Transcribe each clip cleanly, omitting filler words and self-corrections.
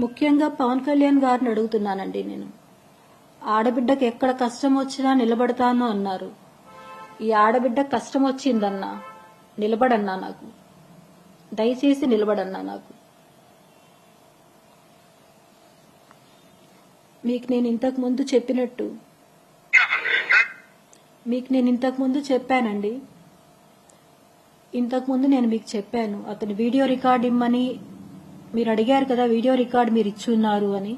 ముఖ్యంగా పవన్ కళ్యాణ్ గారిని అడుగుతున్నానండి నేను. ఆడబిడ్డకి ఎక్కడ కష్టం వచ్చినా నిలబడతాను అన్నారు. ఈ ఆడబిడ్డ కష్టం వచ్చిందన్నా నిలబడన్నా నాకు, దయచేసి నిలబడన్నా నాకు. మీకు నేను ఇంతకు ముందు చెప్పానండి. ఇంతకుముందు నేను మీకు చెప్పాను, అతను వీడియో రికార్డ్ ఇమ్మని మీరు అడిగారు కదా, వీడియో రికార్డ్ మీరు ఇచ్చున్నారు అని.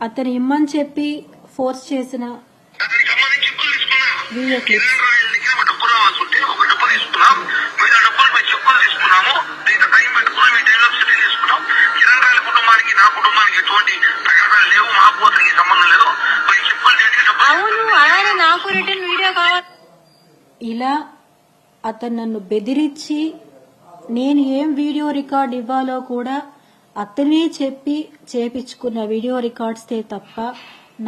అతను ఇమ్మని చెప్పి ఫోర్స్ చేసిన వీడియో క్లిప్స్. ఇలా అతను నన్ను బెదిరించి నేను ఏం వీడియో రికార్డ్ ఇవ్వాలో కూడా అతనే చెప్పి చేపించుకున్న వీడియో రికార్డ్స్తే తప్ప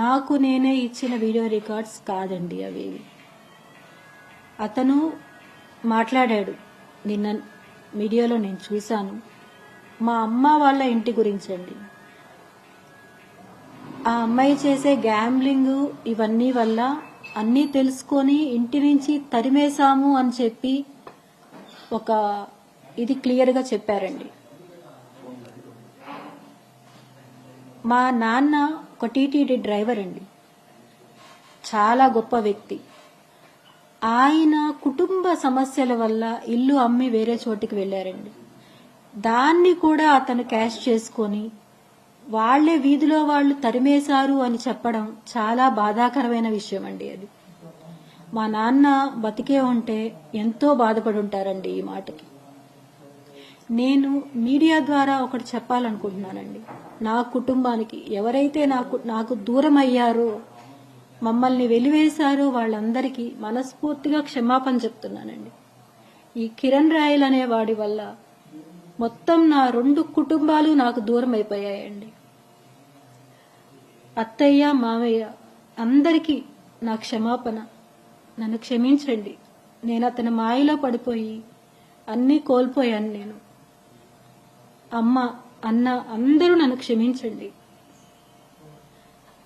నాకు నేనే ఇచ్చిన వీడియో రికార్డ్స్ కాదండి అవేవి. అతను మాట్లాడాడు నిన్న మీడియాలో, నేను చూశాను. మా అమ్మ వాళ్ళ ఇంటి గురించండి. ఆ అమ్మాయి చేసే గ్యాంబ్లింగ్ ఇవన్నీ వల్ల అన్నీ తెలుసుకొని ఇంటి నుంచి తరిమేశాము అని చెప్పి ఇది క్లియర్గా చెప్పారండి. మా నాన్న ఒక టీటీడీ డ్రైవర్ అండి, చాలా గొప్ప వ్యక్తి. ఆయన కుటుంబ సమస్యల వల్ల ఇల్లు అమ్మి వేరే చోటికి వెళ్లారండి. దాన్ని కూడా అతను క్యాష్ చేసుకొని వాళ్లే వీధిలో వాళ్ళు తరిమేశారు అని చెప్పడం చాలా బాధాకరమైన విషయం అండి. అది మా నాన్న బతికే ఉంటే ఎంతో బాధపడి ఉంటారండి ఈ మాటకి. నేను మీడియా ద్వారా ఒకటి చెప్పాలనుకుంటున్నానండి. నా కుటుంబానికి ఎవరైతే నాకు దూరం అయ్యారో, మమ్మల్ని వెలివేశారో వాళ్ళందరికీ మనస్ఫూర్తిగా క్షమాపణ చెప్తున్నానండి. ఈ కిరణ్ రాయల్ అనే వాడి వల్ల మొత్తం నా 2 కుటుంబాలు నాకు దూరం అయిపోయాయండి. అత్తయ్య, మామయ్య అందరికీ నా క్షమాపణ. నన్ను క్షమించండి. నేను అతని మాయలో పడిపోయి అన్నీ కోల్పోయాను. నేను, అమ్మ, అన్న అందరూ నన్ను క్షమించండి.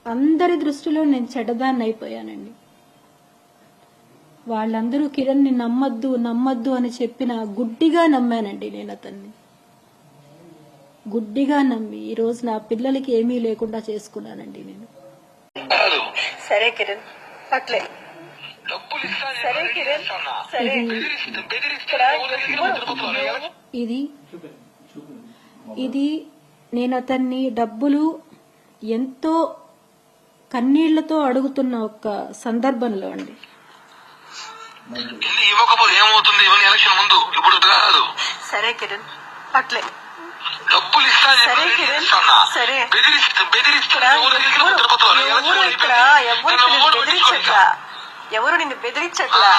అందరి దృష్టిలో నేను చెడ్డదాన్ని అయిపోయానండి. వాళ్ళందరూ కిరణ్ని నమ్మద్దు అని చెప్పిన గుడ్డిగా నమ్మానండి. నేను అతన్ని గుడ్డిగా నమ్మి ఈరోజు నా పిల్లలకి ఏమీ లేకుండా చేసుకున్నానండి నేను. సరే కిరణ్, అట్లే సరే కిరణ్, సరే. ఇది నేను అతన్ని డబ్బులు ఎంతో కన్నీళ్లతో అడుగుతున్న ఒక సందర్భంలో అండి. సరే కిరణ్, అట్లే డబ్బులు సరే కిరణ్, సరే. ఎవరు నిన్ను బెదిరించట్లా.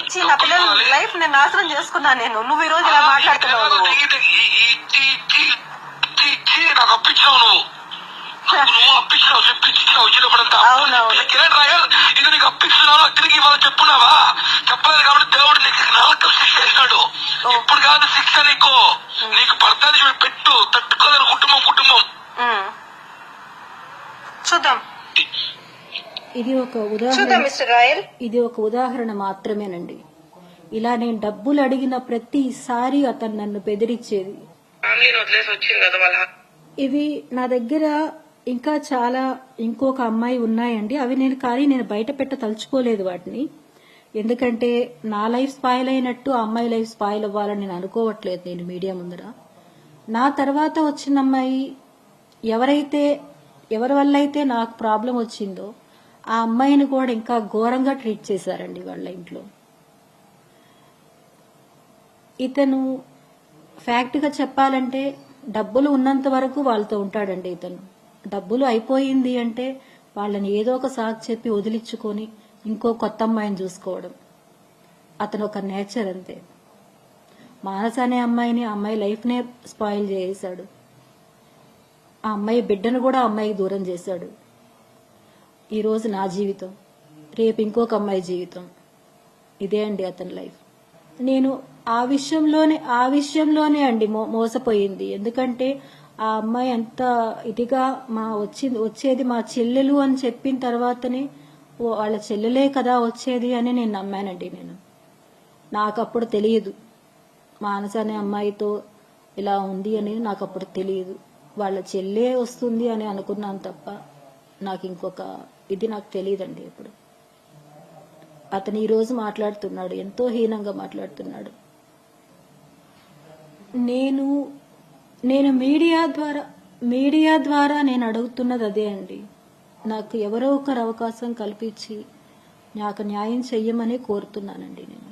ఇచ్చి నా పిల్లల లైఫ్ నేను నాశనం చేసుకున్నాను. నువ్వు ఈ రోజు ఇలా మాట్లాడుతున్నావు. నాకు అప్పించావు, నువ్వు అప్పించినావు, చెప్పించావు వచ్చినప్పుడంతా. కిరణ్ రాయల్ ఇది నీకు అప్పిస్తున్నావు, అక్కడికి ఇవాళ చెప్పున్నావా? చెప్పలేదు కాబట్టి దేవుడు నీకు 4 శిక్ష వేసినాడు. ఇప్పుడు కాదు శిక్ష నీకు పడతాది. పెట్టు, తట్టుకోలేరు కుటుంబం. చూద్దాం. ఇది ఒక ఉదాహరణ మాత్రమేనండి. ఇలా నేను డబ్బులు అడిగిన ప్రతిసారి అతను నన్ను బెదిరించేది. ఇవి నా దగ్గర ఇంకా చాలా ఇంకొక అమ్మాయి ఉన్నాయండి. అవి నేను బయట తలుచుకోలేదు వాటిని. ఎందుకంటే నా లైఫ్ స్పాయిల్ అయినట్టు ఆ అమ్మాయి లైఫ్ స్పాయిల్ అవ్వాలని నేను అనుకోవట్లేదు. నేను మీడియా ముందర నా తర్వాత వచ్చిన అమ్మాయి ఎవరి వల్ల అయితే నాకు ప్రాబ్లం వచ్చిందో ఆ అమ్మాయిని కూడా ఇంకా ఘోరంగా ట్రీట్ చేశారండి వాళ్ళ ఇంట్లో. ఇతను ఫ్యాక్ట్గా చెప్పాలంటే డబ్బులు ఉన్నంత వరకు వాళ్ళతో ఉంటాడండి. ఇతను డబ్బులు అయిపోయింది అంటే వాళ్ళని ఏదో ఒక సాకు చెప్పి వదిలించుకొని ఇంకో కొత్త అమ్మాయిని చూసుకోవడం అతను ఒక నేచర్ అంతే. మానస అనే అమ్మాయి లైఫ్నే స్పాయిల్ చేశాడు. ఆ అమ్మాయి బిడ్డను కూడా అమ్మాయికి దూరం చేశాడు. ఈరోజు నా జీవితం, రేపు ఇంకొక అమ్మాయి జీవితం. ఇదే అండి అతని లైఫ్. నేను ఆ విషయంలోనే అండి మోసపోయింది. ఎందుకంటే ఆ అమ్మాయి ఎంత ఇదిగా వచ్చేది మా చెల్లెలు అని చెప్పిన తర్వాతనే వాళ్ళ చెల్లెలే కదా వచ్చేది అని నేను నమ్మానండి. నాకు అప్పుడు తెలియదు మానస అనే అమ్మాయితో ఇలా ఉంది అని నాకు అప్పుడు తెలియదు. వాళ్ళ చెల్లె వస్తుంది అని అనుకున్నాను తప్ప నాకు ఇంకొక ఇది నాకు తెలియదండి. ఇప్పుడు అతను ఈరోజు మాట్లాడుతున్నాడు, ఎంతో హీనంగా మాట్లాడుతున్నాడు. నేను మీడియా ద్వారా నేను అడుగుతున్నది అదే అండి. నాకు ఎవరో ఒకరు అవకాశం కల్పించి నాకు న్యాయం చెయ్యమని కోరుతున్నానండి నేను.